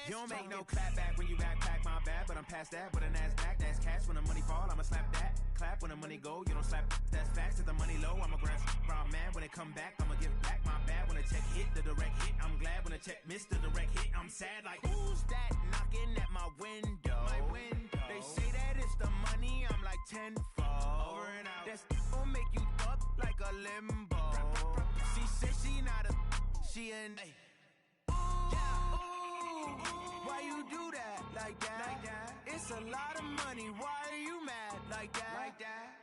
You don't make no clap back when you backpack, my bad. But I'm past that with a NASDAQ, that's cash. When the money fall, I'ma slap that. Clap when the money go, you don't slap, that's facts. If the money low, I'ma grab brown man. When it come back, I'ma give back my bad. When the check hit, the direct hit, I'm glad. When the check missed the direct hit, I'm sad. Like, who's that knocking at my window? They say that it's the money, I'm like tenfold. Over and out. That's gon' make you up like a limbo. She said she not a, she an. Why you do that like that? It's a lot of money. Why are you mad like that?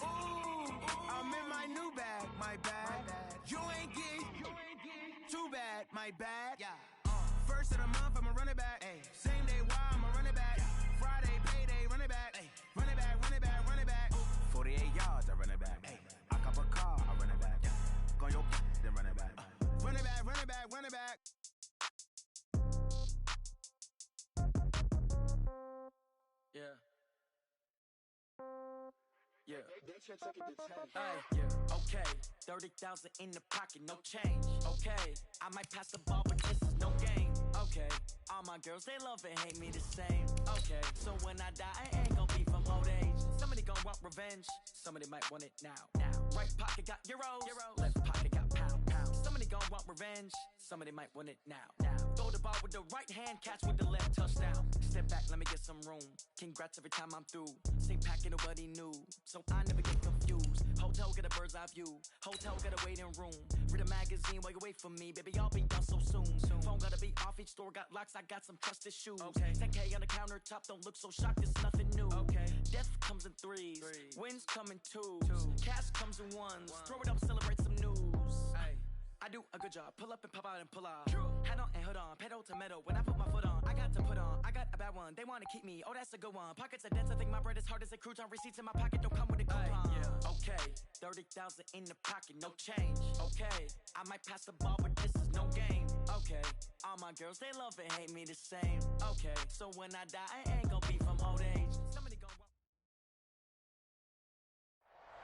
Ooh, I'm in my new bag, my bad. You ain't get too bad, my bad. First of the month, I'ma run it back. Same day, why I'ma run it back. Friday, payday, run it back. Run it back, run it back, run it back. 48 yards, I run it back. I cop a car, I run it back. Go your then run it back. Run it back, run it back, run it back. Okay, 30,000 in the pocket, no change. Okay, I might pass the ball, but this is no game. Okay, all my girls, they love and hate me the same. Okay, so when I die, I ain't gon' be from old age. Somebody gon' want revenge, somebody might want it now. Right pocket got euros, left pocket got pound. Somebody gon' want revenge, somebody might want it now. Throw the ball with the right hand, catch with the left, touchdown. Step back, let me get some room. Congrats every time I'm through. Same packet, nobody knew, so I never get confused. Hotel get a bird's eye view, hotel got a waiting room. Read a magazine while you wait for me, baby, I'll be done so soon. Phone gotta be off, each store got locks, I got some trusted shoes. 10K on the countertop, don't look so shocked, it's nothing new. Death comes in threes, wins come in twos, cash comes in ones. Throw it up, celebrate some news. I do a good job, pull up and pop out and pull out. Head on and hood on, pedal to metal. When I put my foot on, I got to put on. I got a bad one, they wanna keep me, oh that's a good one. Pockets are dense, I think my bread is hard as a crouton. Receipts in my pocket don't come with a coupon. Okay, 30,000 in the pocket, no change. Okay, I might pass the ball, but this is no game. Okay, all my girls, they love and hate me the same. Okay, so when I die, I ain't gon' be from old age. Somebody gon'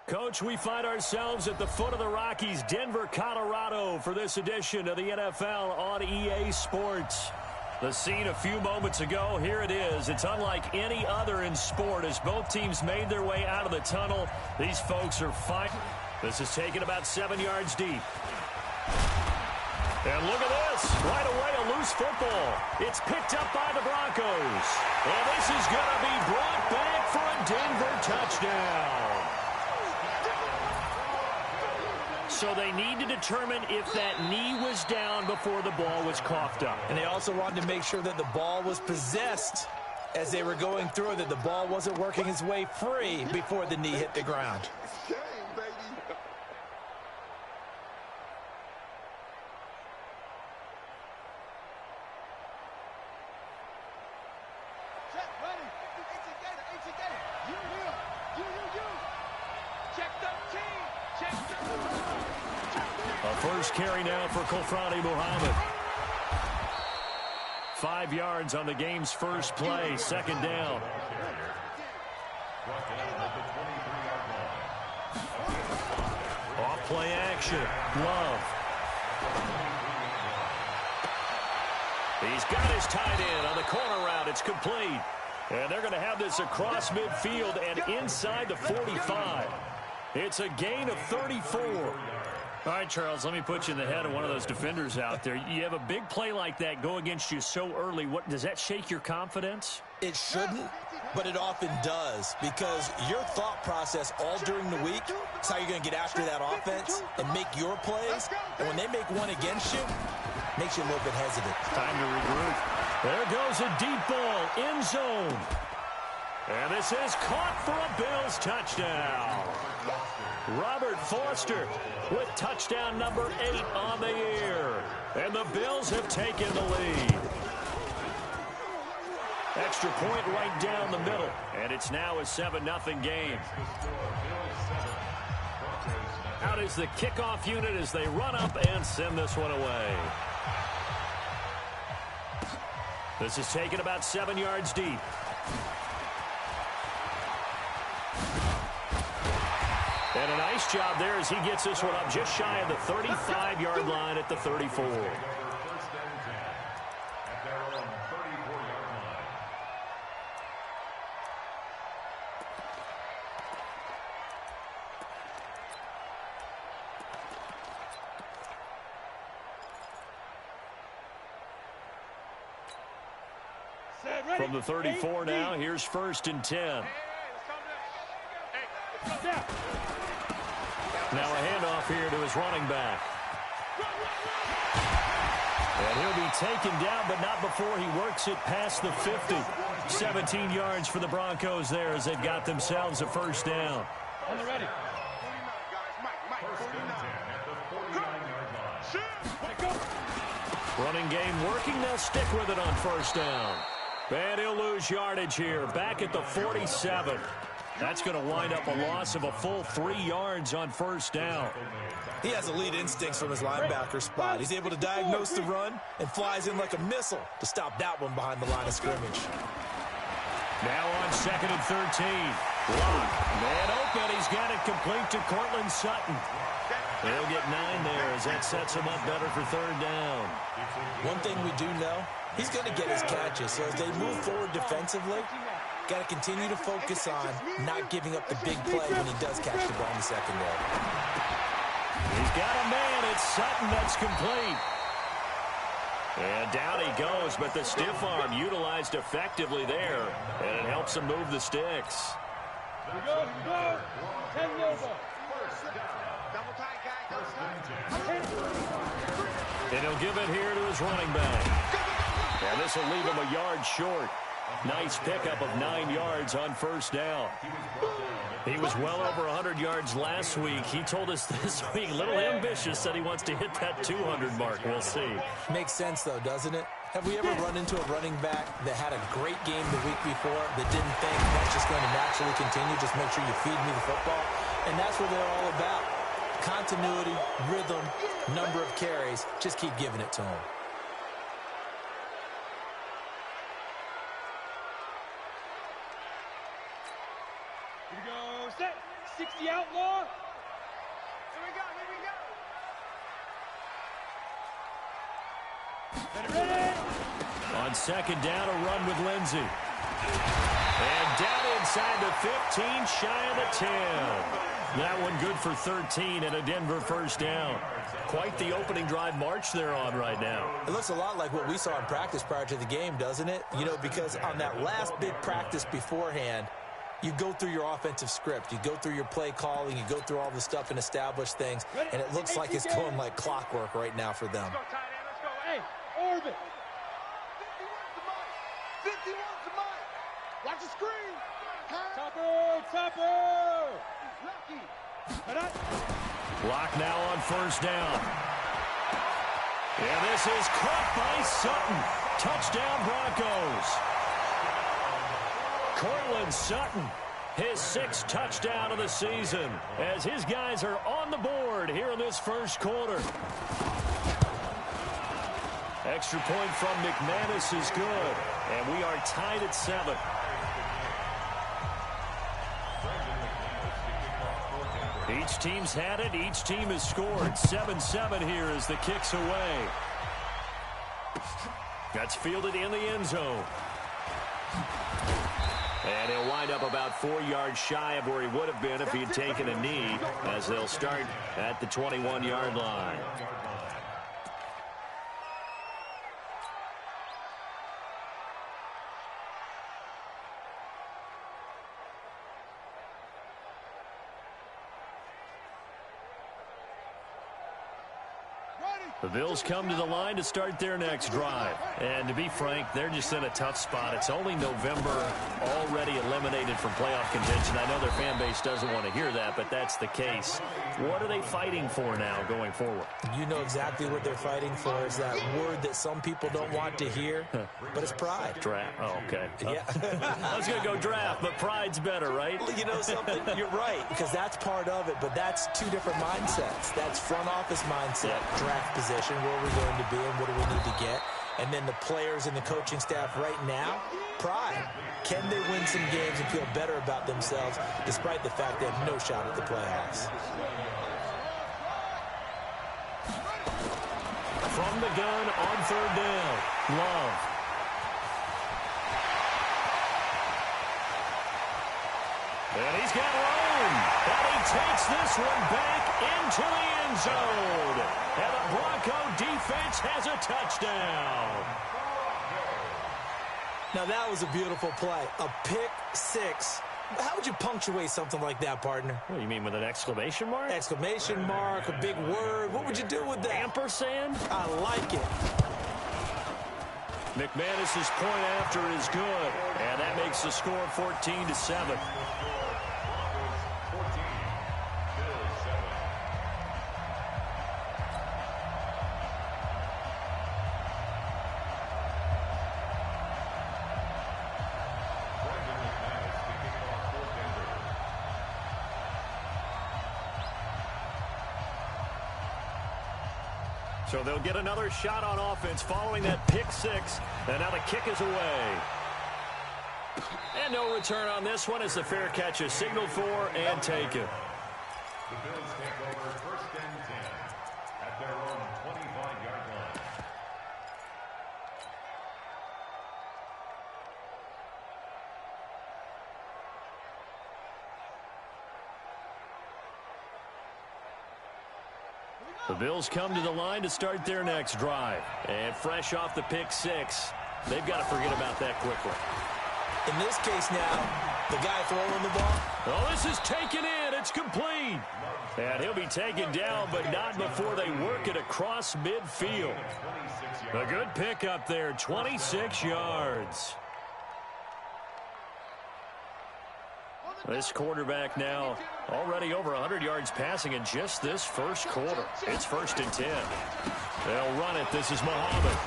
Coach, we find ourselves at the foot of the Rockies, Denver, Colorado, for this edition of the NFL on EA Sports. The scene a few moments ago, here it is. It's unlike any other in sport as both teams made their way out of the tunnel. These folks are fighting. This is taken about 7 yards deep. And look at this. Right away, a loose football. It's picked up by the Broncos. And this is going to be brought back for a Denver touchdown. So they need to determine if that knee was down before the ball was coughed up. And they also wanted to make sure that the ball was possessed as they were going through, that the ball wasn't working its way free before the knee hit the ground. First carry now for Kofrani Muhammad. 5 yards on the game's first play, second down. Off play action, Love. He's got his tight end on the corner route. It's complete. And they're going to have this across midfield and inside the 45. It's a gain of 34. All right, Charles, let me put you in the head of one of those defenders out there. You have a big play like that go against you so early. What does that shake your confidence? It shouldn't, but it often does, because your thought process all during the week is how you're going to get after that offense and make your plays. And when they make one against you, it makes you a little bit hesitant. Time to regroup. There goes a deep ball, end zone. And this is caught for a Bills touchdown. Robert Foster with touchdown number 8 on the year. And the Bills have taken the lead. Extra point right down the middle. And it's now a 7-0 game. Out is the kickoff unit as they run up and send this one away. This is taken about 7 yards deep. And a nice job there as he gets this one up just shy of the 35-yard line at the 34. From the 34 now, here's 1st and 10. Now a handoff here to his running back. And he'll be taken down, but not before he works it past the 50. 17 yards for the Broncos there as they've got themselves a 1st down. On the ready. Running game working. They'll stick with it on 1st down. And he'll lose yardage here. Back at the 47. That's going to wind up a loss of a full 3 yards on 1st down. He has elite instincts from his linebacker spot. He's able to diagnose the run and flies in like a missile to stop that one behind the line of scrimmage. Now on 2nd and 13. Lock. Man open. He's got it complete to Cortland Sutton. He'll get 9 there as that sets him up better for 3rd down. One thing we do know, he's going to get his catches. So as they move forward defensively, got to continue to focus on not giving up the big play when he does catch the ball in the secondary. He's got a man. It's Sutton that's complete. And down he goes, but the stiff arm utilized effectively there, and it helps him move the sticks. Here we go. 10 yards. And he'll give it here to his running back. And this will leave him a yard short. Nice pickup of 9 yards on 1st down. He was well over 100 yards last week. He told us this week, a little ambitious, said he wants to hit that 200 mark. We'll see. Makes sense, though, doesn't it? Have we ever run into a running back that had a great game the week before that didn't think that's just going to naturally continue? Just make sure you feed me the football. And that's what they're all about. Continuity, rhythm, number of carries. Just keep giving it to him. Here we go. Set. 60 outlaw. Here we go. Ready. On 2nd down, a run with Lindsey. And down inside the 15, shy of the 10. That one good for 13 and a Denver 1st down. Quite the opening drive march they're on right now. It looks a lot like what we saw in practice prior to the game, doesn't it? You know, because on that last big practice beforehand, you go through your offensive script. You go through your play calling. You go through all the stuff and establish things. And it looks like it's going like clockwork right now for them. Let's go. Hey, orbit. 51 to Mike. Watch the screen. Topper. Lucky. Block now on 1st down. And this is caught by Sutton. Touchdown Broncos. Cortland Sutton, his 6th touchdown of the season, as his guys are on the board here in this 1st quarter. Extra point from McManus is good, and we are tied at 7. Each team's had it. Each team has scored. 7-7 here as the kick's away. That's fielded in the end zone. And he'll wind up about 4 yards shy of where he would have been if he had taken a knee, as they'll start at the 21-yard line. The Bills come to the line to start their next drive. And to be frank, they're just in a tough spot. It's only November, already eliminated from playoff contention. I know their fan base doesn't want to hear that, but that's the case. What are they fighting for now going forward? You know exactly what they're fighting for. Is that word that some people don't want to hear, but it's pride. Draft. Oh, okay. Yeah. I was going to go draft, but pride's better, right? You know something? You're right, because that's part of it, but that's two different mindsets. That's front office mindset, draft position, where are we going to be and what do we need to get? And then the players and the coaching staff right now, pride. Can they win some games and feel better about themselves despite the fact they have no shot at the playoffs? From the gun on 3rd down, Love. And he's got room. And he takes this one back into the end zone. And the Bronco defense has a touchdown. Now, that was a beautiful play. A pick six. How would you punctuate something like that, partner? What do you mean, with an exclamation mark? Exclamation mark, a big word. What would you do with that? Ampersand? I like it. McManus's point after is good, and that makes the score 14-7. So they'll get another shot on offense following that pick six. And now the kick is away. And no return on this one as the fair catch is signaled for and taken. The Bills take over 1st and 10 at their own 25-yard line. The Bills come to the line to start their next drive. And fresh off the pick six, they've got to forget about that quickly. In this case now, the guy throwing the ball. Oh, this is taken in. It's complete. And he'll be taken down, but not before they work it across midfield. A good pickup there, 26 yards. This quarterback now already over 100 yards passing in just this first quarter. It's 1st and 10. They'll run it. This is Muhammad.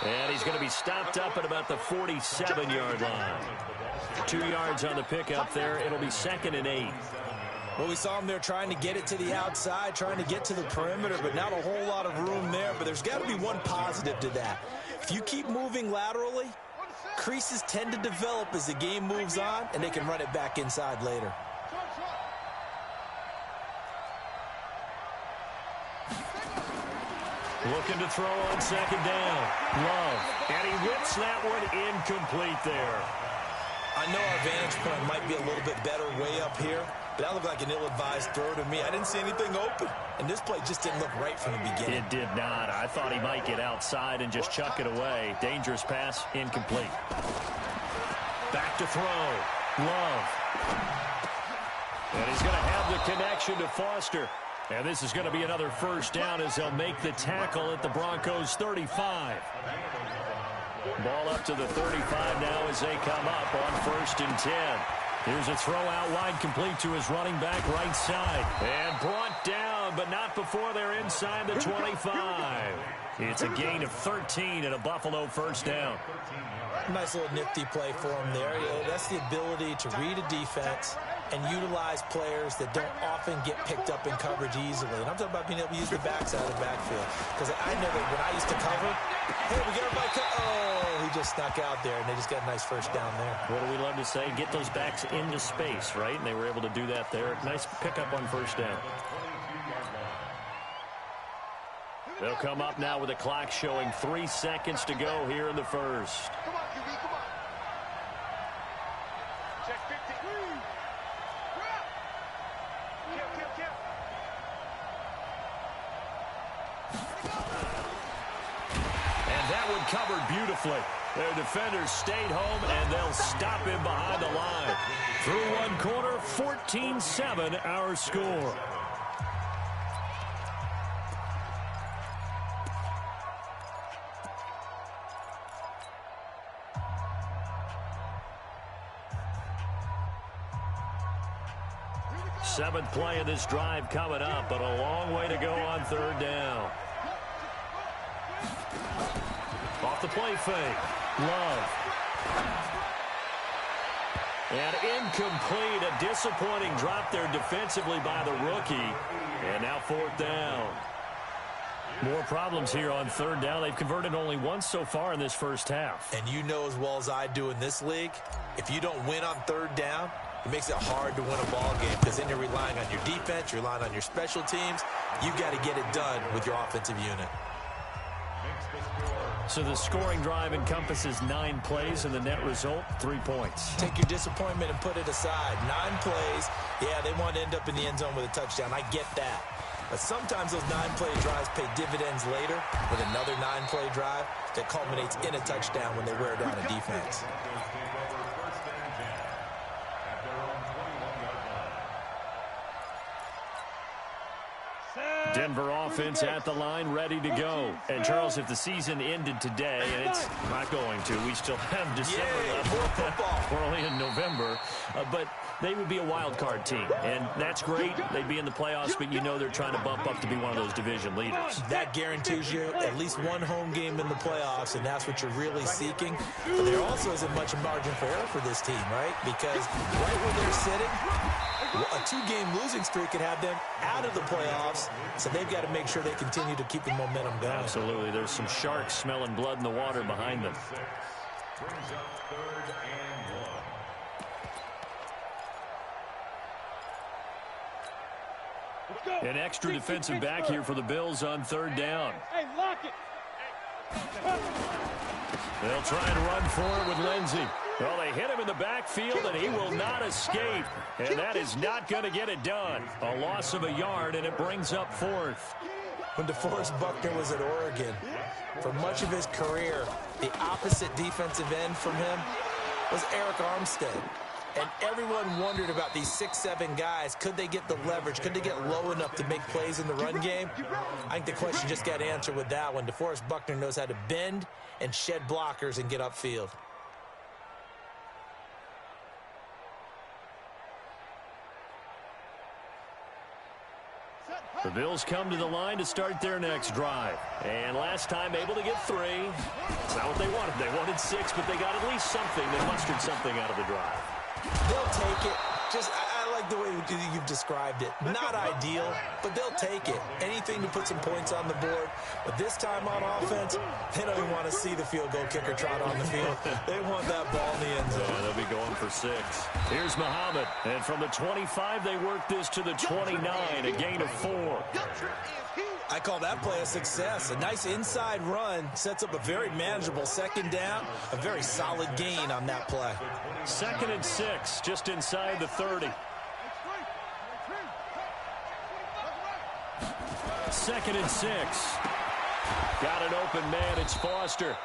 And he's going to be stopped up at about the 47-yard line. 2 yards on the pickup there. It'll be 2nd and 8. Well, we saw him there trying to get it to the outside, trying to get to the perimeter, but not a whole lot of room there. But there's got to be one positive to that. If you keep moving laterally, creases tend to develop as the game moves on, and they can run it back inside later. Looking to throw on 2nd down. Love. And he whips that one incomplete there. I know our vantage point might be a little bit better way up here, but that looked like an ill-advised throw to me. I didn't see anything open, and this play just didn't look right from the beginning. It did not. I thought he might get outside and just chuck it away. Dangerous pass, incomplete. Back to throw. Love. And he's going to have the connection to Foster. And this is going to be another first down as they'll make the tackle at the Broncos' 35. Ball up to the 35 now as they come up on 1st and 10. Here's a throw out wide, complete to his running back right side. And brought down, but not before they're inside the 25. It's a gain of 13 and a Buffalo first down. Nice little nifty play for him there. Yeah, that's the ability to read a defense and utilize players that don't often get picked up in coverage easily. And I'm talking about being able to use the backside of the backfield. Because I never, when I used to cover, hey, we got everybody oh, he just snuck out there, and they just got a nice first down there. What do we love to say? Get those backs into space, right? And they were able to do that there. Nice pickup on first down. They'll come up now with the clock showing 3 seconds to go here in the first. Come on, QB, come on. Check 50. Kill. And that one covered beautifully. Their defenders stayed home, and they'll stop him behind the line. Through one quarter, 14-7 our score. Seventh play of this drive coming up, but a long way to go on 3rd down. Off the play fake. Love. And incomplete. A disappointing drop there defensively by the rookie. And now 4th down. More problems here on 3rd down. They've converted only once so far in this first half. And you know as well as I do in this league, if you don't win on 3rd down, it makes it hard to win a ball game because then you're relying on your defense, you're relying on your special teams. You've got to get it done with your offensive unit. So the scoring drive encompasses 9 plays, and the net result, 3 points. Take your disappointment and put it aside. 9 plays. Yeah, they want to end up in the end zone with a touchdown. I get that. But sometimes those 9-play drives pay dividends later with another 9-play drive that culminates in a touchdown when they wear down a defense. Denver offense at the line, ready to go. And, Charles, if the season ended today, and it's not going to, we still have December left. More football. We're only in November. But they would be a wild card team, and that's great. They'd be in the playoffs, but you know they're trying to bump up to be one of those division leaders. That guarantees you at least one home game in the playoffs, and that's what you're really seeking. But there also isn't much margin for error for this team, right? Because right where they're sitting, a 2-game losing streak could have them out of the playoffs, so they've got to make sure they continue to keep the momentum going. Absolutely. There's some sharks smelling blood in the water behind them. Brings up 3rd and 1. An extra defensive back here for the Bills on 3rd down. Hey, lock it. They'll try and run for it with Lindsey. Well, they hit him in the backfield, and he will not escape. And that is not going to get it done. A loss of a yard, and it brings up 4th. When DeForest Buckner was at Oregon, for much of his career, the opposite defensive end from him was Eric Armstead. And everyone wondered about these 6'7" guys. Could they get the leverage? Could they get low enough to make plays in the run game? I think the question just got answered with that one. DeForest Buckner knows how to bend and shed blockers and get upfield. The Bills come to the line to start their next drive. And last time able to get 3. It's not what they wanted. They wanted 6, but they got at least something. They mustered something out of the drive. They'll take it. I like the way you've described it. Not ideal, but they'll take it. Anything to put some points on the board. But this time on offense, they don't even want to see the field goal kicker trot on the field. They want that ball in the end zone. Yeah, they'll be going for 6. Here's Muhammad. And from the 25, they work this to the 29, a gain of 4. I call that play a success. A nice inside run sets up a very manageable 2nd down. A very solid gain on that play. 2nd and 6, just inside the 30. 2nd and 6. Got an open man. It's Foster.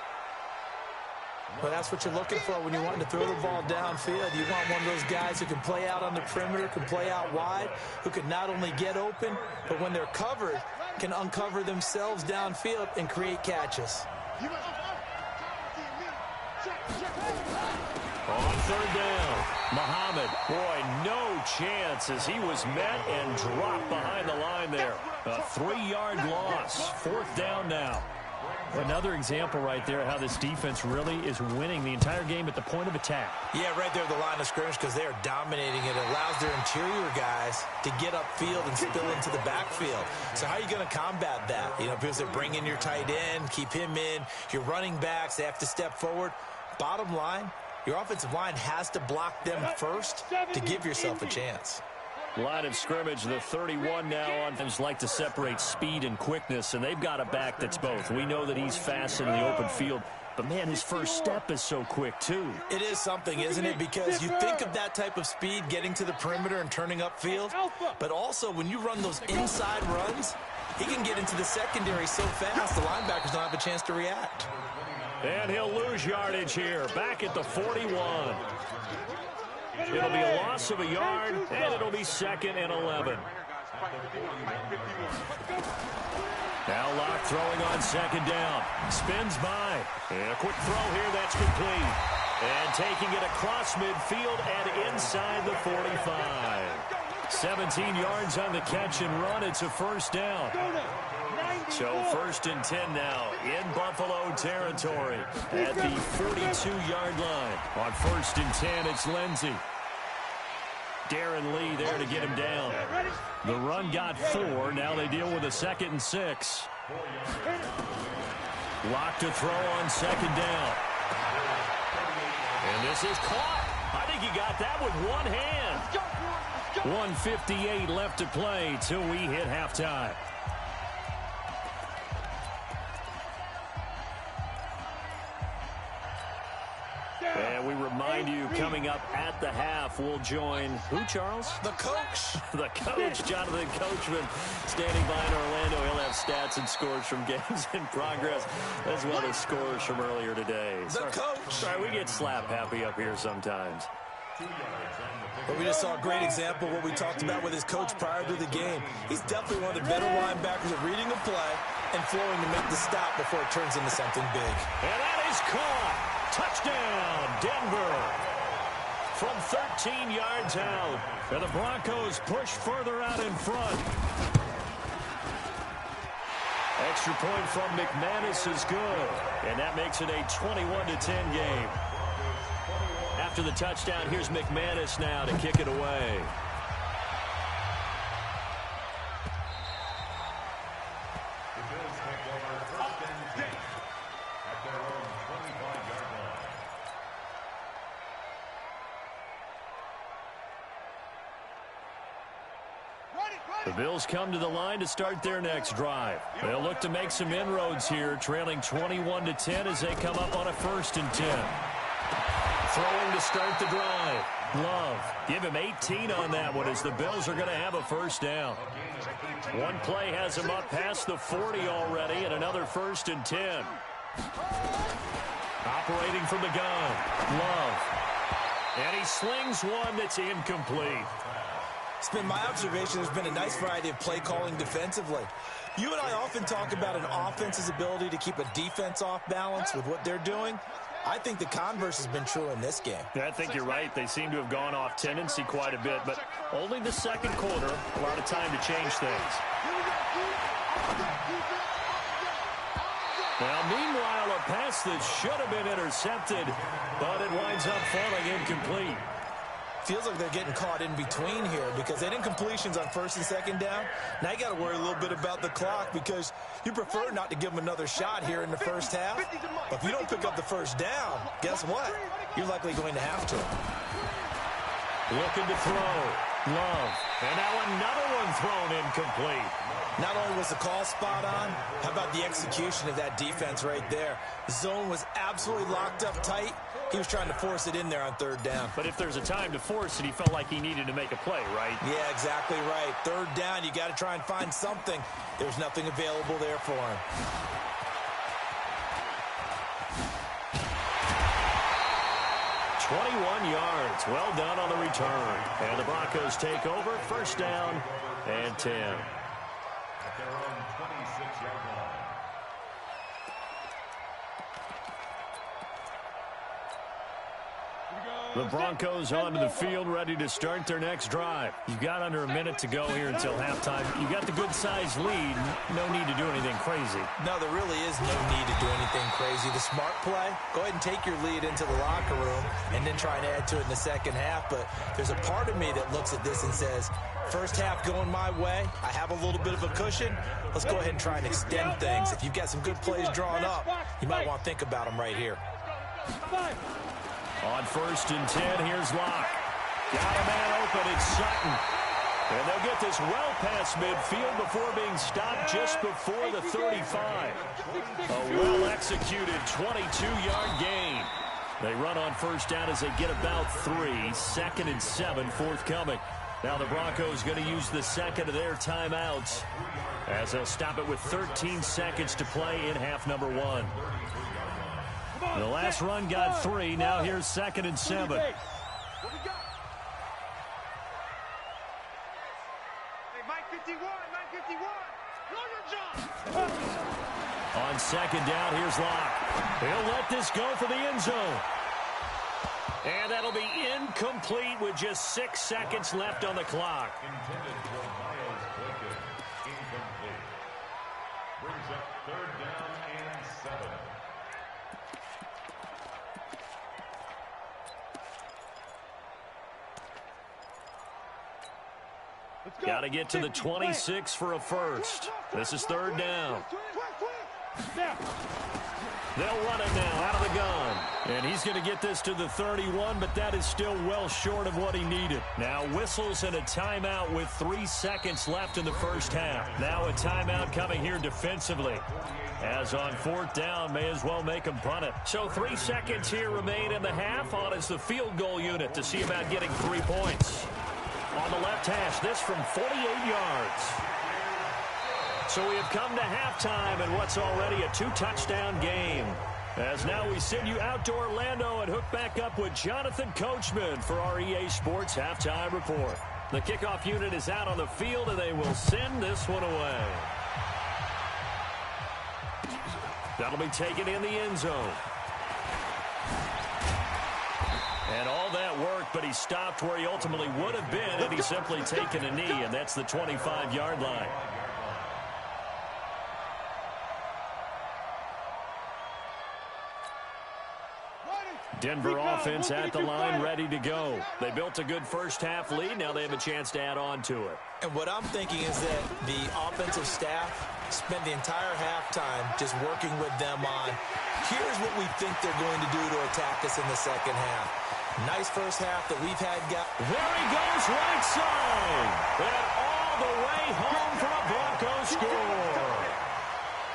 Well, that's what you're looking for when you're wanting to throw the ball downfield. You want one of those guys who can play out on the perimeter, can play out wide, who can not only get open, but when they're covered, can uncover themselves downfield and create catches. On 3rd down, Muhammad. Boy, no chance as he was met and dropped behind the line there. A 3-yard loss. 4th down now. Another example right there how this defense really is winning the entire game at the point of attack. Yeah, right there at the line of scrimmage because they are dominating it. It allows their interior guys to get upfield and spill into the backfield. So how are you going to combat that? You know, because they bring in your tight end, keep him in. Your running backs, they have to step forward. Bottom line, your offensive line has to block them first to give yourself a chance. Line of scrimmage, the 31 now on. Teams like to separate speed and quickness, and they've got a back that's both. We know that he's fast in the open field, but, man, his first step is so quick, too. It is something, isn't it? Because you think of that type of speed getting to the perimeter and turning upfield, but also when you run those inside runs, he can get into the secondary so fast the linebackers don't have a chance to react. And he'll lose yardage here, back at the 41. It'll be a loss of a yard, and it'll be 2nd and 11. Now Locke throwing on 2nd down. Spins by. And a quick throw here, that's complete. And taking it across midfield and inside the 45. 17 yards on the catch and run. It's a 1st down. So 1st and 10 now in Buffalo territory at the 42-yard line. On 1st and 10, it's Lindsey. Darren Lee there to get him down. The run got 4. Now they deal with a 2nd and 6. Lock to throw on 2nd down. And this is caught. I think he got that with one hand. 1:58 left to play till we hit halftime. And we remind you, coming up at the half. We'll join who, Charles? The coach. The coach, Jonathan Coachman, standing by in Orlando. He'll have stats and scores from games in progress, as well as scores from earlier today. The coach. Sorry, we get slap happy up here sometimes. But we just saw a great example of what we talked about with his coach prior to the game. He's definitely one of the better linebackers at reading a play and flowing to make the stop before it turns into something big. And that is caught. Touchdown, Denver. From 13 yards out. And the Broncos push further out in front. Extra point from McManus is good. And that makes it a 21-10 game. After the touchdown, here's McManus now to kick it away. The Bills take over first and 10 at their own 25-yard line. The Bills come to the line to start their next drive. They'll look to make some inroads here, trailing 21-10 as they come up on a 1st and 10. Throwing to start the drive. Love. Give him 18 on that one as the Bills are going to have a first down. One play has him up past the 40 already, and another 1st and 10. Operating from the gun. Love. And he slings one that's incomplete. It's been my observation there's been a nice variety of play calling defensively. You and I often talk about an offense's ability to keep a defense off balance with what they're doing. I think the converse has been true in this game. Yeah, I think you're right. They seem to have gone off tendency quite a bit, but only the second quarter, a lot of time to change things. Now, meanwhile, a pass that should have been intercepted, but it winds up falling incomplete. Feels like they're getting caught in between here because they didn't completions on 1st and 2nd down. Now you got to worry a little bit about the clock because you prefer not to give them another shot here in the first half. But if you don't pick up the first down, guess what? You're likely going to have to. Looking to throw. Love. And now another one thrown incomplete. Not only was the call spot on, how about the execution of that defense right there? The zone was absolutely locked up tight. He was trying to force it in there on 3rd down. But if there's a time to force it, he felt like he needed to make a play, right? Yeah, exactly right. 3rd down, you got to try and find something. There's nothing available there for him. "21 yards. Well done on the return. And the Broncos take over. 1st down and 10. At their own 26-yard line. The Broncos onto the field, ready to start their next drive. You've got under a minute to go here until halftime. You've got the good-sized lead. No need to do anything crazy. No, there really is no need to do anything crazy. The smart play, go ahead and take your lead into the locker room and then try and add to it in the second half. But there's a part of me that looks at this and says, first half going my way, I have a little bit of a cushion. Let's go ahead and try and extend things. If you've got some good plays drawn up, you might want to think about them right here. On 1st and 10, here's Locke. Got a man open, it's Sutton. And they'll get this well past midfield before being stopped just before the 35. A well-executed 22-yard gain. They run on 1st down as they get about 3. 2nd and 7 forthcoming. Now the Broncos going to use the second of their timeouts as they'll stop it with 13 seconds to play in half number 1. The last run got 3. Now here's 2nd and 7. On 2nd down, here's Locke. He'll let this go for the end zone. And that'll be incomplete with just 6 seconds left on the clock. Intended for Miles Boykin. Incomplete. Brings up 3rd down and 7. Got to get to the 26 for a first. This is 3rd down. They'll run it now out of the gun. And he's going to get this to the 31, but that is still well short of what he needed. Now whistles and a timeout with 3 seconds left in the first half. Now a timeout coming here defensively. As on 4th down, may as well make him punt it. So 3 seconds here remain in the half. On is the field goal unit to see about getting 3 points. On the left hash, this from 48 yards. So we have come to halftime in what's already a 2-touchdown game. As now we send you out to Orlando and hook back up with Jonathan Coachman for our EA Sports Halftime Report. The kickoff unit is out on the field, and they will send this one away. That'll be taken in the end zone. And all that work, but he stopped where he ultimately would have been, and he's simply taken a knee, and that's the 25-yard line. Denver offense at the line, ready to go. They built a good first-half lead. Now they have a chance to add on to it. And what I'm thinking is that the offensive staff spent the entire halftime just working with them on, here's what we think they're going to do to attack us in the second half. Nice first half that we've had. There he goes, right side. And all the way home for a Broncos score.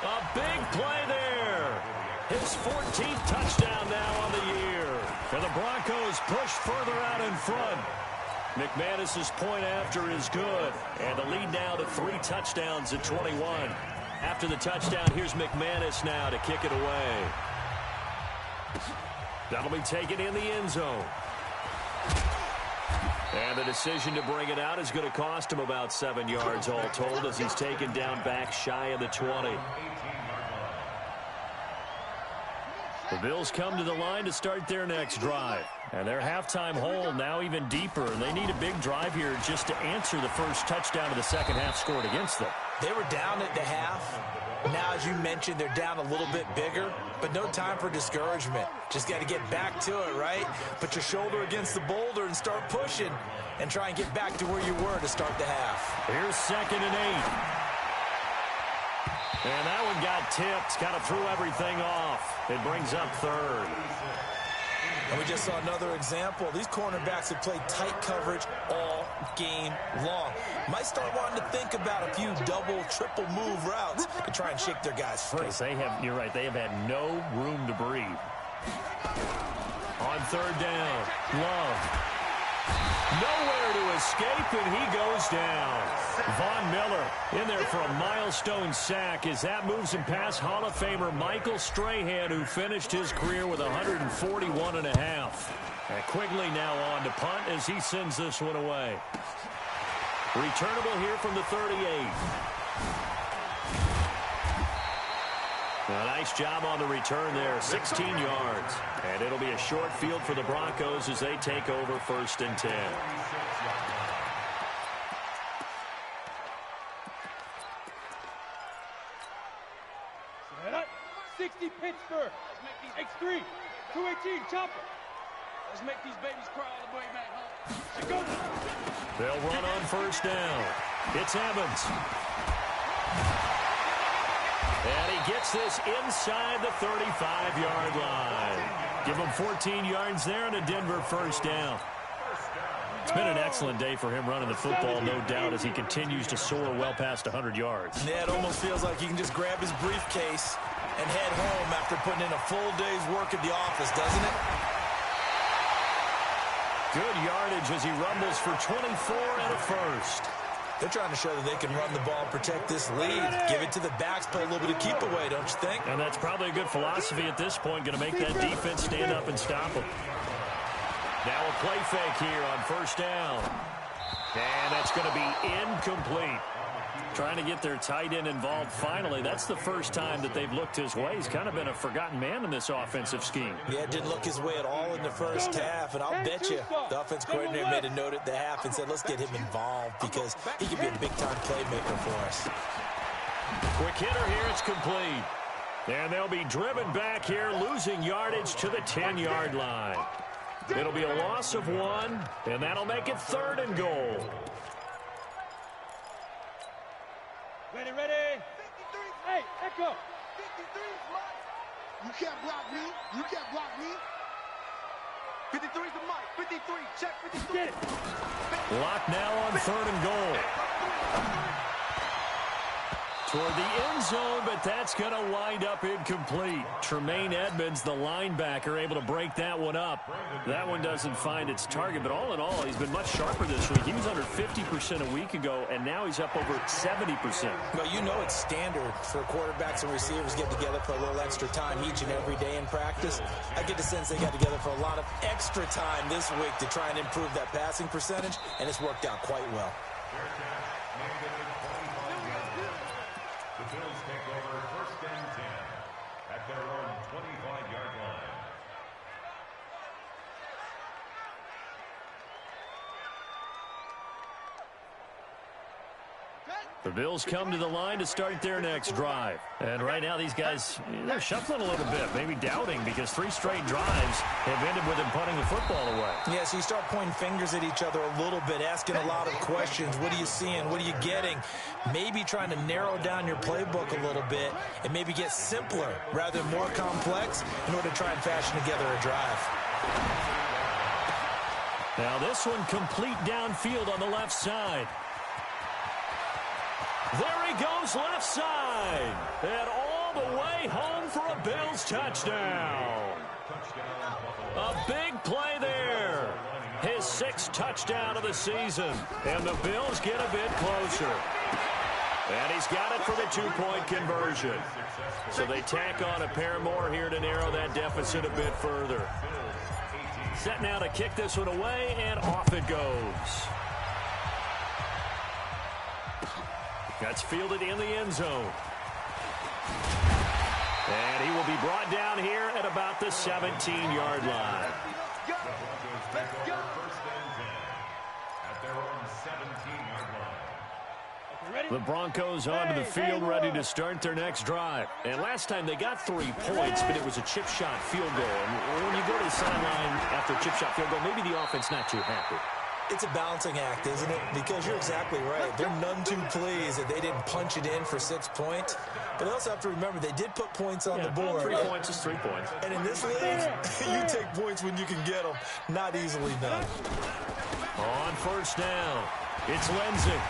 A big play there. His 14th touchdown now on the year. And the Broncos push further out in front. McManus's point after is good. And the lead now to 3 touchdowns at 21. After the touchdown, here's McManus now to kick it away. That'll be taken in the end zone. And the decision to bring it out is going to cost him about 7 yards all told as he's taken down back shy of the 20. The Bills come to the line to start their next drive. And their halftime hole now even deeper. And they need a big drive here just to answer the first touchdown of the second half scored against them. They were down at the half. Now, as you mentioned, they're down a little bit bigger, but no time for discouragement. Just got to get back to it, right? Put your shoulder against the boulder and start pushing and try and get back to where you were to start the half. Here's 2nd and 8. And that one got tipped. Kind of threw everything off. It brings up 3rd. And we just saw another example. These cornerbacks have played tight coverage all game long. Might start wanting to think about a few double, triple move routes to try and shake their guys free. You're right, they have had no room to breathe. On 3rd down, Love. Nowhere to escape, and he goes down. Von Miller in there for a milestone sack as that moves him past Hall of Famer Michael Strahan, who finished his career with 141.5. And Quigley now on to punt as he sends this one away. Returnable here from the 38. A nice job on the return there, 16 yards. And it'll be a short field for the Broncos as they take over 1st and 10. Set up. 60 Pittsburgh. X3. 218 chopper. Let's make these babies cry all the way back home. Let's go. They'll run on 1st down. It's Evans. And he gets this inside the 35-yard line. Give him 14 yards there and a Denver 1st down. It's been an excellent day for him running the football, no doubt, as he continues to soar well past 100 yards. Yeah, it almost feels like he can just grab his briefcase and head home after putting in a full day's work at the office, doesn't it? Good yardage as he rumbles for 24 and a 1st. They're trying to show that they can run the ball, protect this lead. Give it to the backs, play a little bit of keep away, don't you think? And that's probably a good philosophy at this point, going to make that defense stand up and stop them. Now a play fake here on 1st down. And that's going to be incomplete. Trying to get their tight end involved finally. That's the first time that they've looked his way. He's kind of been a forgotten man in this offensive scheme. Yeah, it didn't look his way at all in the first half. And I'll bet you the offense coordinator made a note at the half and said, let's get him involved because he could be a big-time playmaker for us. Quick hitter here. It's complete. And they'll be driven back here, losing yardage to the 10-yard line. It'll be a loss of 1, and that'll make it 3rd and goal. Ready, ready. 53. Hey, Echo. 53. You can't block me. You can't block me. 53's the mic. 53. Check 53. Get it. Lock now on 3rd and goal. Toward the end zone, but that's going to wind up incomplete. Tremaine Edmonds, the linebacker, able to break that one up. That one doesn't find its target, but all in all, he's been much sharper this week. He was under 50% a week ago, and now he's up over 70%. Well, you know it's standard for quarterbacks and receivers get together for a little extra time each and every day in practice. I get the sense they got together for a lot of extra time this week to try and improve that passing percentage, and it's worked out quite well. The Bills take over 1st and 10 at their own 25-yard line. The Bills come to the line to start their next drive. And right now these guys, they're shuffling a little bit, maybe doubting, because 3 straight drives have ended with them punting the football away. Yeah, so you start pointing fingers at each other a little bit, asking a lot of questions. What are you seeing? What are you getting? Maybe trying to narrow down your playbook a little bit and maybe get simpler rather than more complex in order to try and fashion together a drive. Now this one complete downfield on the left side. There he goes left side. And all the way home for a Bills touchdown. A big play there. His 6th touchdown of the season. And the Bills get a bit closer. And he's got it for the 2-point conversion. So they tack on a pair more here to narrow that deficit a bit further. Set now to kick this one away, and off it goes. That's fielded in the end zone. And he will be brought down here at about the 17-yard line. The Broncos onto the field, ready to start their next drive. And last time they got 3 points, but it was a chip shot field goal. And when you go to the sideline after a chip shot field goal, maybe the offense not too happy. It's a balancing act, isn't it? Because you're exactly right. They're none too pleased that they didn't punch it in for 6 points. But they also have to remember they did put points on the board. 3 points is 3 points. And in this league, you take points when you can get them. Not easily done. On 1st down, it's Lindsay.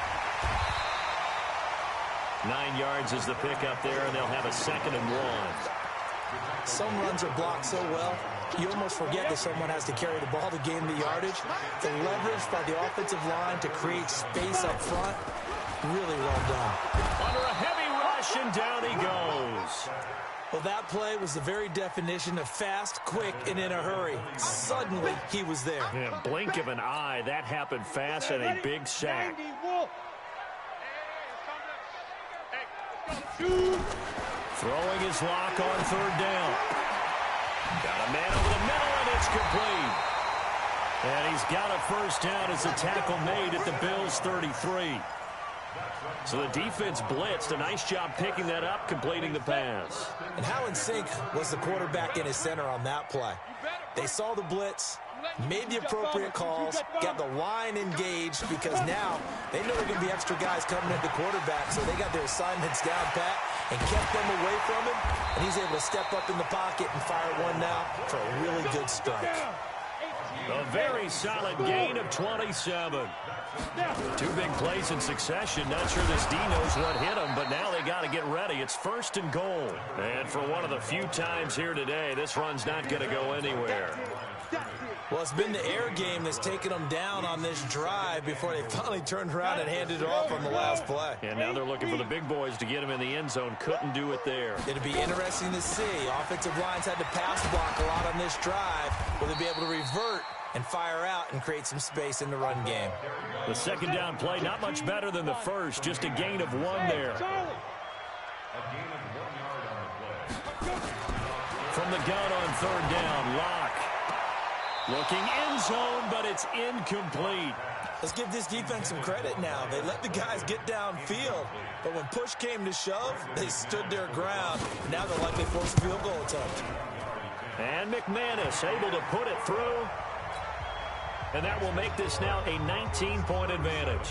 9 yards is the pickup there, and they'll have a 2nd and 1. Some runs are blocked so well, you almost forget that someone has to carry the ball to gain the yardage. The leverage by the offensive line to create space up front, really well done. Under a heavy rush, and down he goes. Well, that play was the very definition of fast, quick, and in a hurry. Suddenly, he was there. Yeah, blink of an eye, that happened fast, and a big sack. Throwing his lock on 3rd down. Got a man over the middle, and it's complete. And he's got a 1st down as the tackle made at the Bills' 33. So the defense blitzed. A nice job picking that up, completing the pass. And how in sync was the quarterback and his center on that play? They saw the blitz, made the appropriate calls, got the line engaged, because now they know there are going to be extra guys coming at the quarterback, so they got their assignments down pat and kept them away from him, and he's able to step up in the pocket and fire one now for a really good strike. A very solid gain of 27. 2 big plays in succession. Not sure this D knows what hit him, but now they got to get ready. It's 1st and goal. And for one of the few times here today, this run's not going to go anywhere. Well, it's been the air game that's taken them down on this drive before they finally turned around and handed it off on the last play. And now they're looking for the big boys to get him in the end zone. Couldn't do it there. It'll be interesting to see. Offensive lines had to pass block a lot on this drive. Will they be able to revert and fire out and create some space in the run game? The 2nd down play, not much better than the first. Just a gain of 1 there. From the gun on 3rd down, Locke. Looking end zone, but it's incomplete. Let's give this defense some credit now. They let the guys get downfield, but when push came to shove, they stood their ground. Now they're likely forced a field goal attempt. And McManus able to put it through. And that will make this now a 19-point advantage.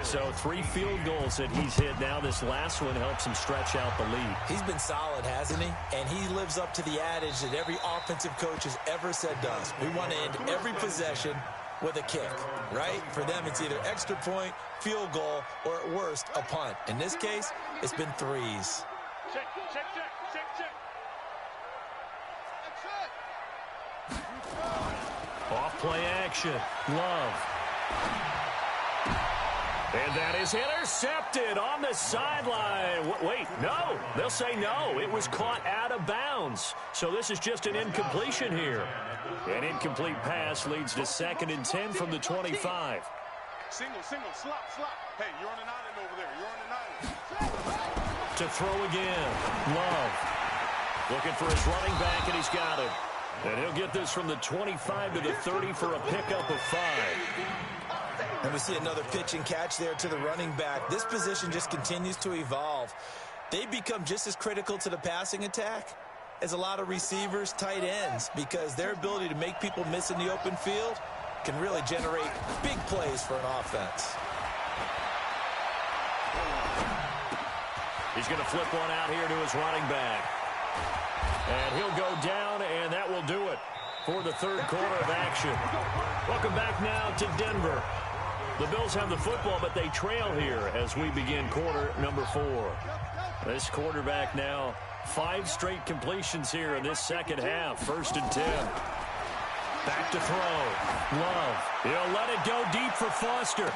So 3 field goals that he's hit now. This last one helps him stretch out the lead. He's been solid, hasn't he? And he lives up to the adage that every offensive coach has ever said to us. We want to end every possession with a kick, right? For them, it's either extra point, field goal, or at worst, a punt. In this case, it's been 3s. Check, check, check, check, check. Off play action. Love. And that is intercepted on the sideline. Wait, no. They'll say no. It was caught out of bounds. So this is just an incompletion here. An incomplete pass leads to 2nd and 10 from the 25. Single, slop. Hey, you're on an island over there. You're on an island. To throw again. Love. Looking for his running back, and he's got him. And he'll get this from the 25 to the 30 for a pickup of 5. And we see another pitch and catch there to the running back. This position just continues to evolve. They become just as critical to the passing attack as a lot of receivers, tight ends, because their ability to make people miss in the open field can really generate big plays for an offense. He's going to flip one out here to his running back. And he'll go down, and that will do it for the 3rd quarter of action. Welcome back now to Denver. The Bills have the football, but they trail here as we begin quarter number 4. This quarterback now 5 straight completions here in this second half. 1st and 10. Back to throw. Love. He'll let it go deep for Foster.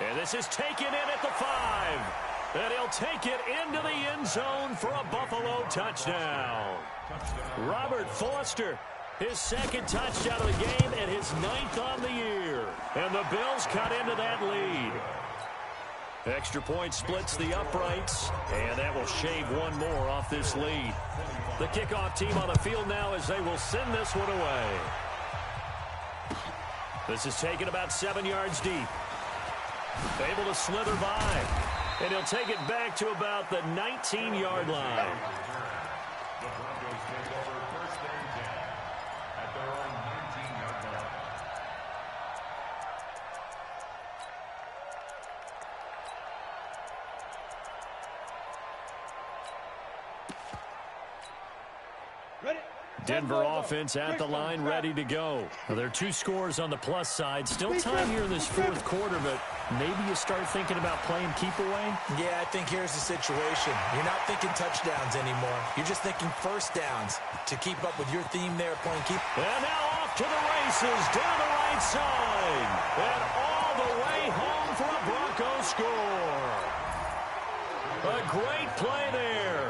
And this is taken in at the 5. And he'll take it into the end zone for a Buffalo touchdown. Robert Foster, his 2nd touchdown of the game and his 9th on the year. And the Bills cut into that lead. Extra point splits the uprights, and that will shave 1 more off this lead. The kickoff team on the field now as they will send this one away. This is taken about 7 yards deep. Able to slither by. And he'll take it back to about the 19-yard line. The Broncos take over 1st and 10 at their own 19-yard line. Ready? Denver offense at the line, ready to go. Well, there are 2 scores on the plus side. Still time here in this 4th quarter, but maybe you start thinking about playing keep away? Yeah, I think here's the situation. You're not thinking touchdowns anymore. You're just thinking 1st downs to keep up with your theme there, playing keep. And now off to the races, down the right side. And all the way home for a Broncos score. A great play there.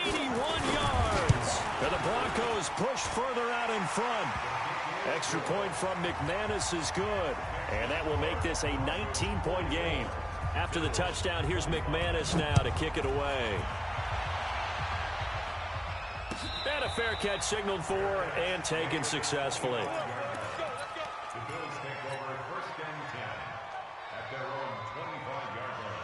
81 yards. And the Broncos push further out in front. Extra point from McManus is good. And that will make this a 19-point game. After the touchdown, here's McManus now to kick it away. And a fair catch signaled for and taken successfully. The Bills take over 1st and 10 at their own 25-yard line.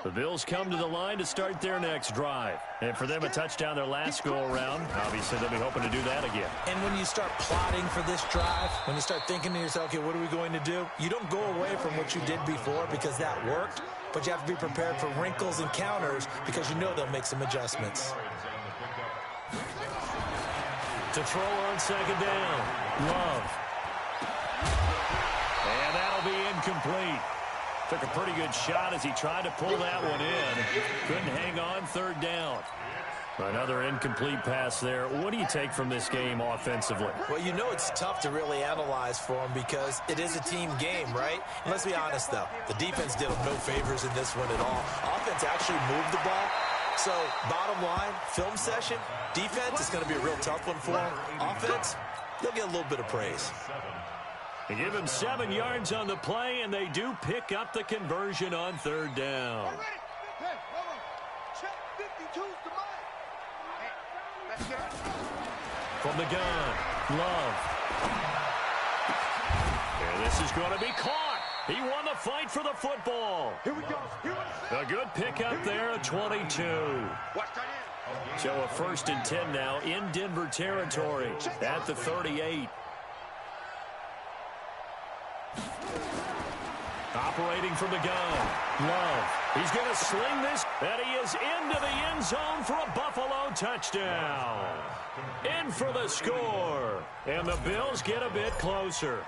The Bills come to the line to start their next drive. And for them, a touchdown their last go-around. Obviously, they'll be hoping to do that again. And when you start plotting for this drive, when you start thinking to yourself, okay, what are we going to do? You don't go away from what you did before because that worked, but you have to be prepared for wrinkles and counters because you know they'll make some adjustments. To throw on 2nd down. Love. And that'll be incomplete. Took a pretty good shot as he tried to pull that one in. Couldn't hang on 3rd down. Another incomplete pass there. What do you take from this game offensively? Well, you know it's tough to really analyze for them because it is a team game, right? And let's be honest, though. The defense did them no favors in this one at all. Offense actually moved the ball. So, bottom line, film session, defense is going to be a real tough one for them. Offense, they'll get a little bit of praise. They give him 7 yards on the play, and they do pick up the conversion on 3rd down. From the gun, Love. And this is going to be caught. He won the fight for the football. Here we go. A good pickup there at 22. So a 1st and 10 now in Denver territory at the 38. Separating from the gun. Love. He's going to sling this, and he is into the end zone for a Buffalo touchdown. In for the score. And the Bills get a bit closer.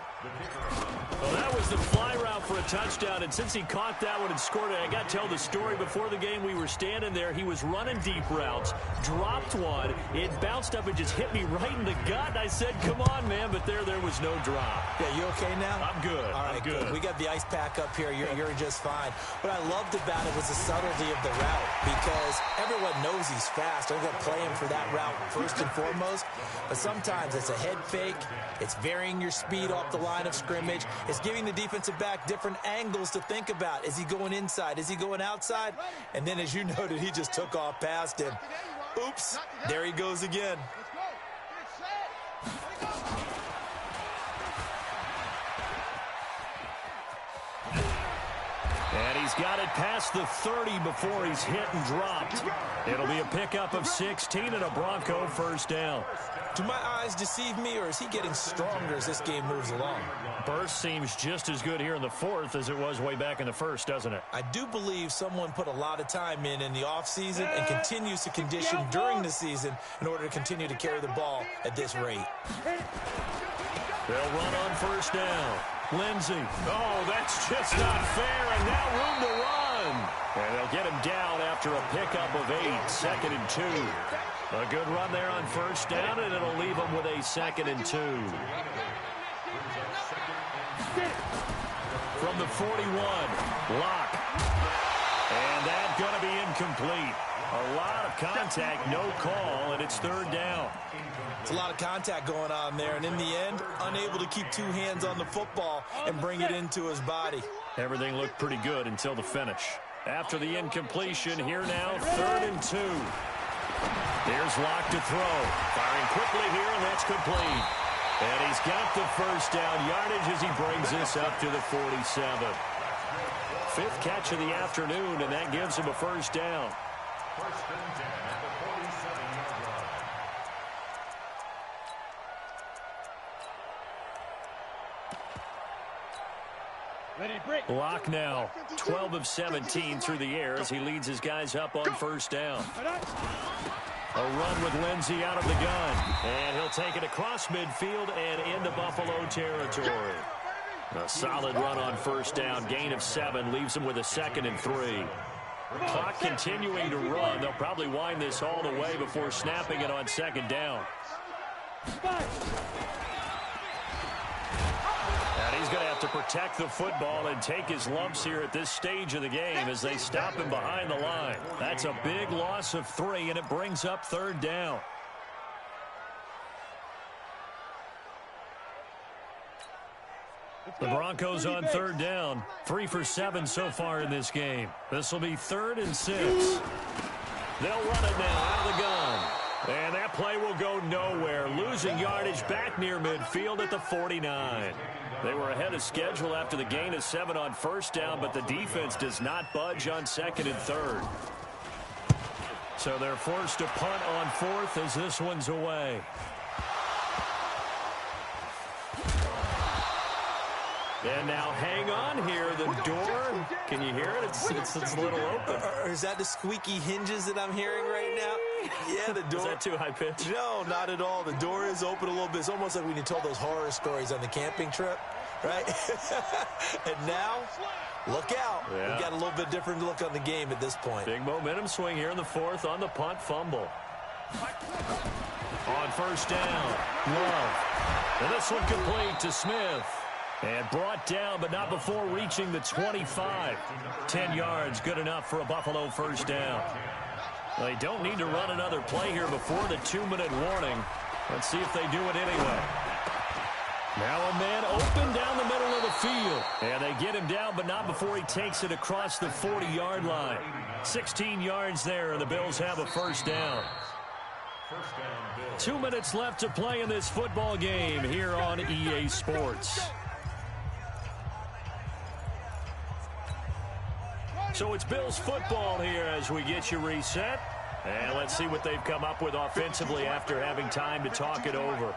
Well, that was the fly route for a touchdown, and since he caught that one and scored it, I got to tell the story. Before the game, we were standing there. He was running deep routes, dropped one. It bounced up and just hit me right in the gut. I said, come on, man, but there was no drop. Yeah, you okay now? I'm good. All right, I'm good. We got the ice pack up here. You're just fine. What I loved about it was the subtlety of the route, because everyone knows he's fast. They're going to play him for that route first and foremost, but sometimes it's a head fake. It's varying your speed off the line of scrimmage. It's giving the defensive back different angles to think about. Is he going inside? Is he going outside? And then, as you noted, he just took off past him. Oops, there he goes again. And he's got it past the 30 before he's hit and dropped. It'll be a pickup of 16 and a Bronco first down. Do my eyes deceive me, or is he getting stronger as this game moves along? Burst seems just as good here in the fourth as it was way back in the first, doesn't it? I do believe someone put a lot of time in the offseason and continues to condition during the season in order to continue to carry the ball at this rate. They'll run on first down. Lindsey. Oh, that's just not fair, and now room to run. And they'll get him down after a pickup of 8, 2nd and 2. A good run there on first down, and it'll leave him with a 2nd and 2. From the 41, Locke. And that's going to be incomplete. A lot of contact, no call, and it's third down. It's a lot of contact going on there, and in the end, unable to keep two hands on the football and bring it into his body. Everything looked pretty good until the finish. After the incompletion, here now, 3rd and 2. Here's Locke to throw. Firing quickly here, and that's complete. And he's got the first down yardage as he brings this up to the 47. 5th catch of the afternoon, and that gives him a first down. First and 10 at the 47-yard line. Locke now 12 of 17 through the air as he leads his guys up on first down. A run with Lindsey out of the gun, and he'll take it across midfield and into Buffalo territory. A solid run on first down, gain of 7, leaves him with a 2nd and 3. Clock continuing to run. They'll probably wind this all the way before snapping it on 2nd down. And he's going to have to protect the football and take his lumps here at this stage of the game as they stop him behind the line. That's a big loss of 3, and it brings up 3rd down. The Broncos on 3rd down. 3 for 7 so far in this game. This will be 3rd and 6. They'll run it now out of the gun. And that play will go nowhere. Losing yardage back near midfield at the 49. They were ahead of schedule after the gain of 7 on first down, but the defense does not budge on 2nd and 3rd. So they're forced to punt on 4th as this one's away. And now hang on here. The door, can you hear it? It's a little open. Or is that the squeaky hinges that I'm hearing right now? Yeah, the door. Is that too high pitch? No, not at all. The door is open a little bit. It's almost like when you told those horror stories on the camping trip, right? And now, look out. Yeah. We've got a little bit different look on the game at this point. Big momentum swing here in the 4th on the punt fumble. On first down, Love. And this one complete to Smith. And brought down, but not before reaching the 25. 10 yards, good enough for a Buffalo first down. They don't need to run another play here before the 2-minute warning. Let's see if they do it anyway. Now a man open down the middle of the field. And they get him down, but not before he takes it across the 40-yard line. 16 yards there, and the Bills have a first down. 2 minutes left to play in this football game here on EA Sports. So it's Bills football here as we get you reset. And let's see what they've come up with offensively after having time to talk it over.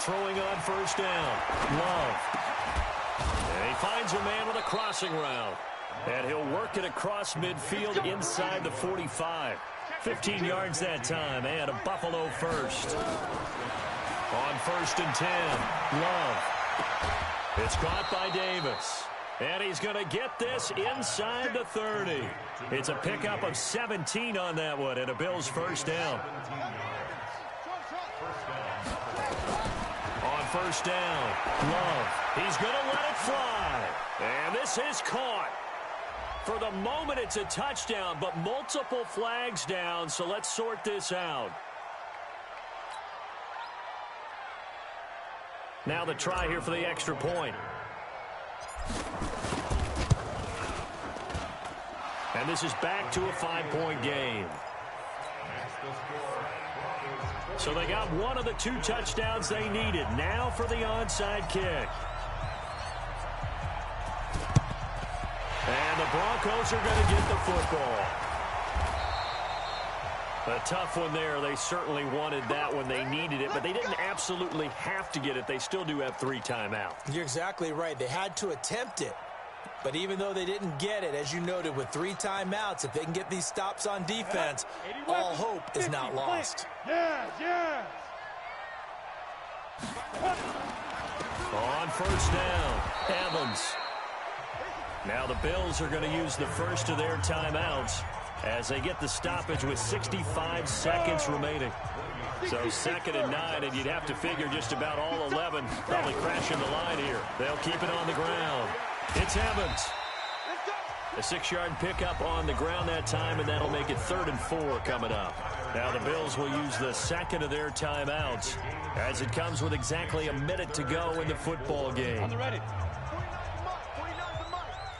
throwing on first down. Love. And he finds a man with a crossing route. And he'll work it across midfield inside the 45. 15 yards that time, and a Buffalo first. On first and 10, Love. It's caught by Davis. And he's going to get this inside the 30. It's a pickup of 17 on that one, and a Bills first down. On first down, Love. He's going to let it fly. And this is caught. For the moment, it's a touchdown, but multiple flags down, so let's sort this out. Now the try here for the extra point. And this is back to a 5-point game. So they got one of the 2 touchdowns they needed. Now for the onside kick. And the Broncos are going to get the football. A tough one there. They certainly wanted that when they needed it, but they didn't absolutely have to get it. They still do have 3 timeouts. You're exactly right. They had to attempt it. But even though they didn't get it, as you noted, with 3 timeouts, if they can get these stops on defense, all hope is not lost. Yes. On first down, Evans. Now the Bills are going to use the first of their timeouts as they get the stoppage with 65 seconds remaining. So 2nd and 9, and you'd have to figure just about all 11 probably crashing the line here. They'll keep it on the ground. It's Evans. A 6-yard pickup on the ground that time, and that'll make it 3rd and 4 coming up. Now the Bills will use the 2nd of their timeouts as it comes with exactly a minute to go in the football game. On the ready.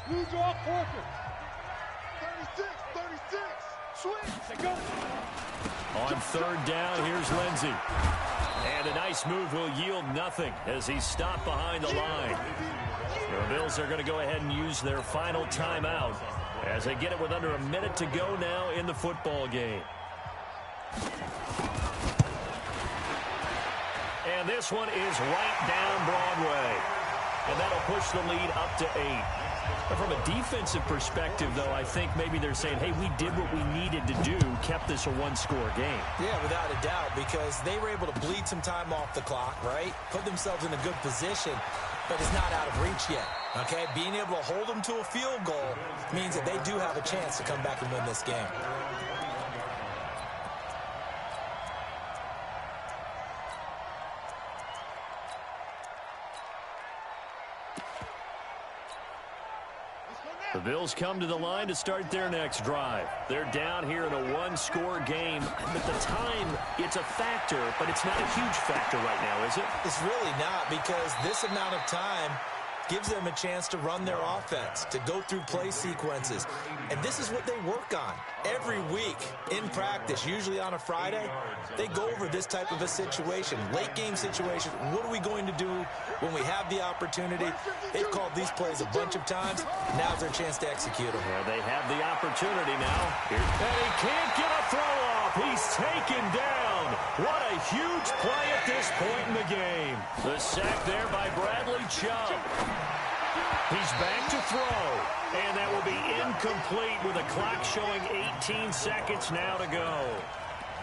Blue draw quarter. 36. Swing. Go. On 3rd down, here's Lindsey. And a nice move will yield nothing as he's stopped behind the line. The Bills are going to go ahead and use their final timeout as they get it with under a minute to go now in the football game. And this one is right down Broadway. And that'll push the lead up to 8. But from a defensive perspective, though, I think maybe they're saying, hey, we did what we needed to do, kept this a 1-score game. Yeah, without a doubt, because they were able to bleed some time off the clock, right? Put themselves in a good position, but it's not out of reach yet, okay? Being able to hold them to a field goal means that they do have a chance to come back and win this game. The Bills come to the line to start their next drive. They're down here in a 1-score game. At the time, it's a factor, but it's not a huge factor right now, is it? It's really not, because this amount of time gives them a chance to run their offense, to go through play sequences. And this is what they work on every week in practice, usually on a Friday. They go over this type of a situation, late game situation. What are we going to do when we have the opportunity? They've called these plays a bunch of times. Now's their chance to execute them. Yeah, they have the opportunity now. And he can't get a throw off. He's taken down. What a huge play at this point in the game. The sack there by Bradley Chubb. He's back to throw, and that will be incomplete with the clock showing 18 seconds now to go.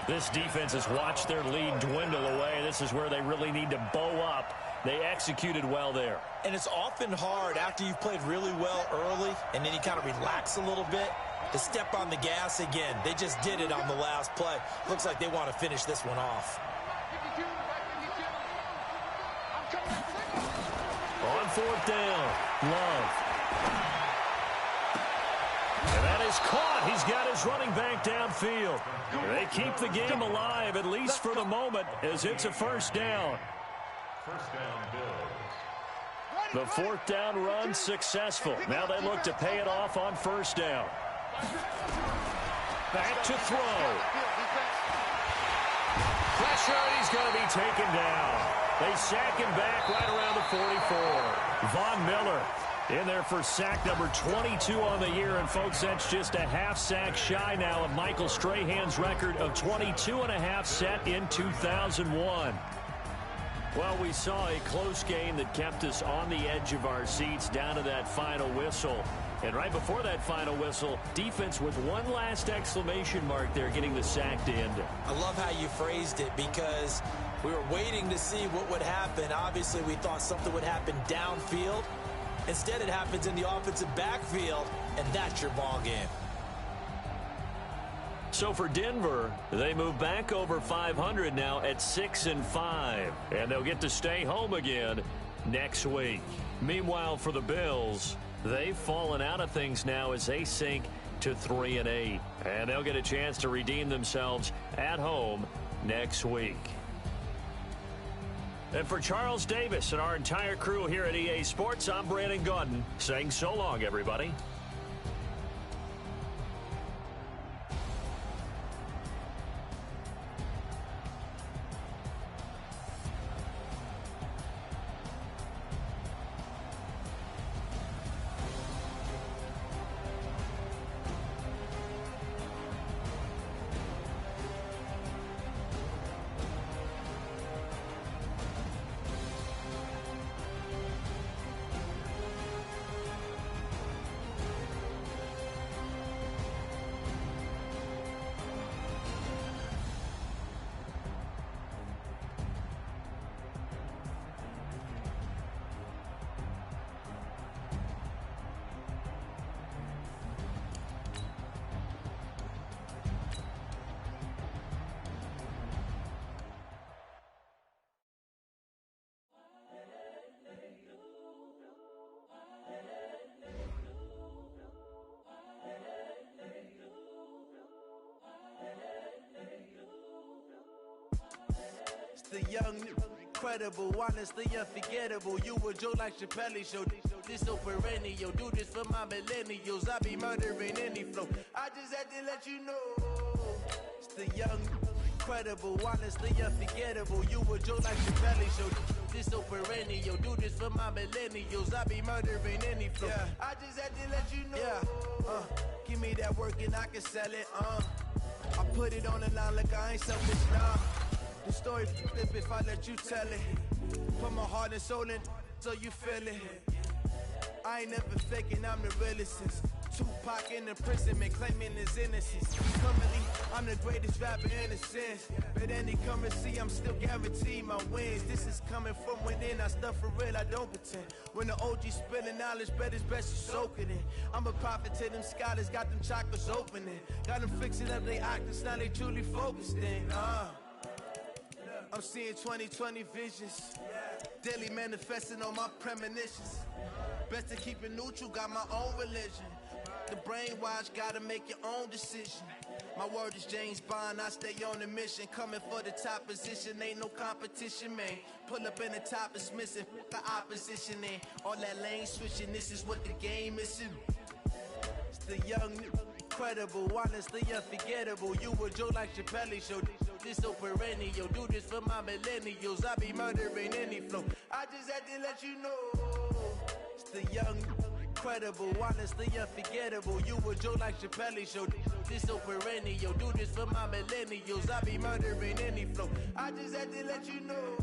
This defense has watched their lead dwindle away. This is where they really need to bow up. They executed well there. And it's often hard after you've played really well early and then you kind of relax a little bit to step on the gas again. They just did it on the last play. Looks like they want to finish this one off. On 4th down, Love. And that is caught. He's got his running back downfield. They keep the game alive, at least for the moment, as it's a 1st down. First down, Bills. The 4th down run successful. Now they look to pay it off on 1st down. Back to throw. Pressure, he's going to be taken down. They sack him back right around the 44. Von Miller in there for sack number 22 on the year. And, folks, that's just a half sack shy now of Michael Strahan's record of 22.5 set in 2001. Well, we saw a close game that kept us on the edge of our seats down to that final whistle. And right before that final whistle, defense with one last exclamation mark there getting the sack to end it. I love how you phrased it because we were waiting to see what would happen. Obviously, we thought something would happen downfield. Instead, it happens in the offensive backfield, and that's your ball game. So for Denver, they move back over 500 now at 6-5, and they'll get to stay home again next week. Meanwhile, for the Bills, they've fallen out of things now as they sink to 3-8, and they'll get a chance to redeem themselves at home next week. And for Charles Davis and our entire crew here at EA Sports, I'm Brandon Gaudin saying so long, everybody. The young, incredible, honestly unforgettable. You a Joe like Chappelle show. This so perennial. Do this for my millennials. I be murdering any flow. I just had to let you know. It's the young, incredible, honestly unforgettable. You a Joe like Chappelle show. This so perennial. Do this for my millennials. I be murdering any flow. Yeah. I just had to let you know. Yeah. Give me that work and I can sell it. I put it on the line like I ain't selfish, nah. The story flip if I let you tell it. Put my heart and soul in so you feel it. I ain't never faking, I'm the realest since Tupac in the imprisonment claiming his innocence. Currently, I'm the greatest rapper in a sense. But any currency, I'm still guaranteed my wins. This is coming from within, I stuff for real, I don't pretend. When the OG spilling knowledge, bet it's best you soak it in. I'm a prophet to them scholars, got them chakras opening. Got them fixing up they octaves, now they truly focused in. I'm seeing 2020 visions. Daily manifesting on my premonitions. Best to keep it neutral, got my own religion. The brainwash, gotta make your own decision. My word is James Bond, I stay on the mission. Coming for the top position, ain't no competition, man. Pull up in the top is missing, the opposition in. All that lane switching, this is what the game is. It's the young, incredible, honestly unforgettable. You a Joe like Chappelle show. This so perennial. Do this for my millennials. I be murdering any flow. I just had to let you know. It's the young, incredible, honestly unforgettable. You a Joe like Chappelle show. This so perennial. Do this for my millennials. I be murdering any flow. I just had to let you know.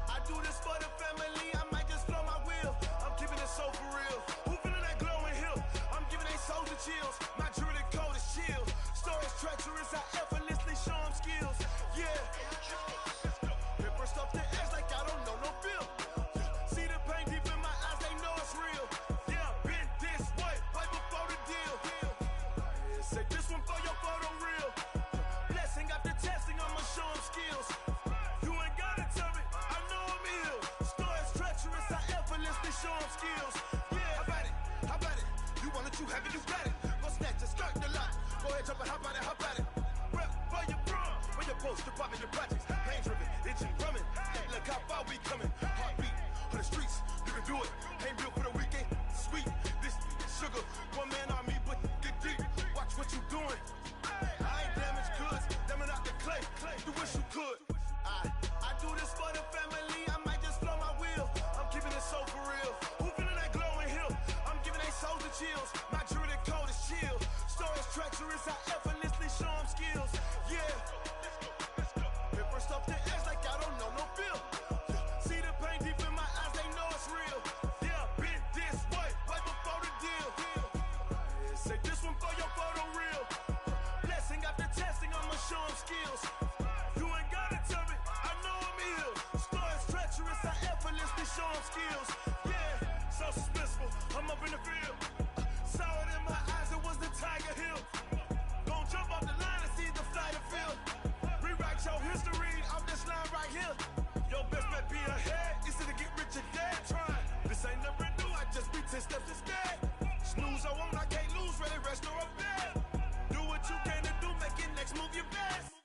I do this for the family, I might just blow my wheel. I'm keeping it so for real. Who feeling that glowing hill? I'm giving they souls the chills. My jewelry code is chill. Stories treacherous, I effortlessly show them skills. Yeah. Ripper stuff the edge like I don't know no feel. See the pain deep in my eyes, they know it's real. Yeah, been this way, right before the deal. Say this one for your photo real. Blessing after testing, I'ma show them skills. Show them skills. Yeah, how about it? You want it, you have it, you got it. Go snatch a skirt the lot. Go ahead, jump it, hop on it. Rep for your from. Where your post, your poppin', your projects. Pain driven, itching, drumming. Hey, look how far we coming. Heartbeat on the streets, you can do it. Ain't built for the weekend. Sweet, this sugar. One man on me, but get deep. Watch what you doing. I ain't damaged goods, damn out the clay. You wish you could. I do this for the family. I might just blow my wheel. I'm keeping it so for real. Who feeling that glowing hill? I'm giving they souls the chills. My jewelry code is chill. Stories treacherous, I effortlessly show them skills. Yeah. Paper stuff the edge like I don't know no feel. See the pain deep in my eyes, they know it's real. Yeah, been this way, right before the deal. Say this one for your photo reel. Blessing after testing, I'ma show them skills. You ain't gotta tell me, I know I'm ill. Stories treacherous, I effortlessly show them skills. Yeah, so suspenseful, I'm up in the field. Saw it in my eyes, it was the Tiger Hill. Gon' jump off the line and see the flight of field. Rewrite your history, I'm this line right here. Your best bet be ahead, easy to get rich or dead. Try, this ain't never new, I just be 10 steps instead. Snooze I won't, I can't lose, ready, rest or a bed. Do what you can to do, make it next move your best.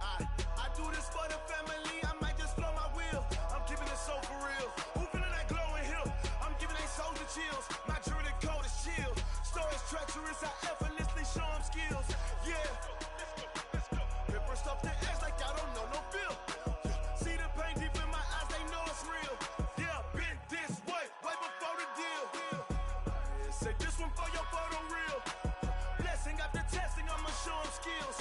I do this for the family, I might just blow my wheel. I'm keeping it so for real. Who feeling that glowing hill? I'm giving they souls the chills. My jewelry code is chill. Stories treacherous, I effortlessly show them skills. Yeah. Paper stuff the edge like I don't know no feel. See the pain deep in my eyes, they know it's real. Yeah, been this way, way before the deal. Say this one for your photo reel. Blessing after testing, I'ma show them skills.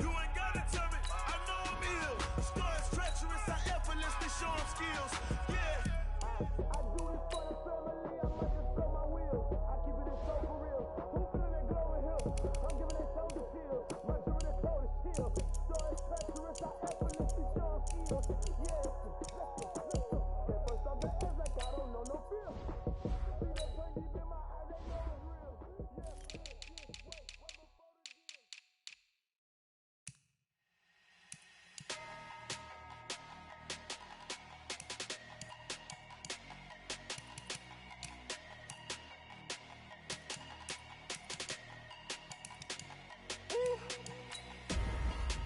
You ain't gotta tell me, I know I'm ill. Stories treacherous, I effortlessly show them skills. Yeah. I do it for the family, I might just blow my wheel. I keep it so for real. Who feeling that glowing hill? I'm giving they soul the chills. My jewelry code is chill. Stories treacherous, I effortlessly show them skills. Yeah. At first off the edge like I don't know no feel. See that pain deep in my eyes, they know it's real. Yeah, this way, way before the deal.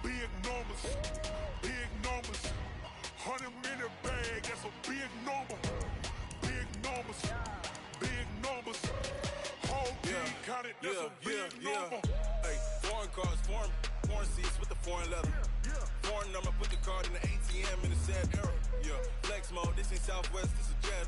Big numbers, big numbers. 100 minute bag, that's a big number. Big numbers, big numbers. Whole team counted, that's a big number. Hey, foreign cars, foreign seats with the foreign leather. Foreign number, put the card in the ATM in the sad era. Yeah, flex mode, this ain't Southwest, this is jet.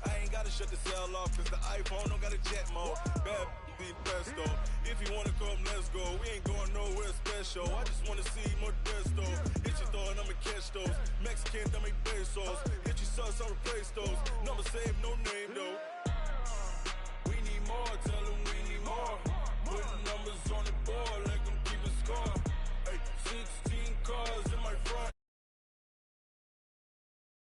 I ain't gotta shut the cell off, cause the iPhone don't got a jet mode. Bad be best though. If you wanna come, let's go. We ain't going nowhere special. I just wanna see more Modesto. Hit your thought, I'ma catch those. Mexican, I make pesos. Hit your sus, I'll replace those. Number saved, no name though. We need more, tell them we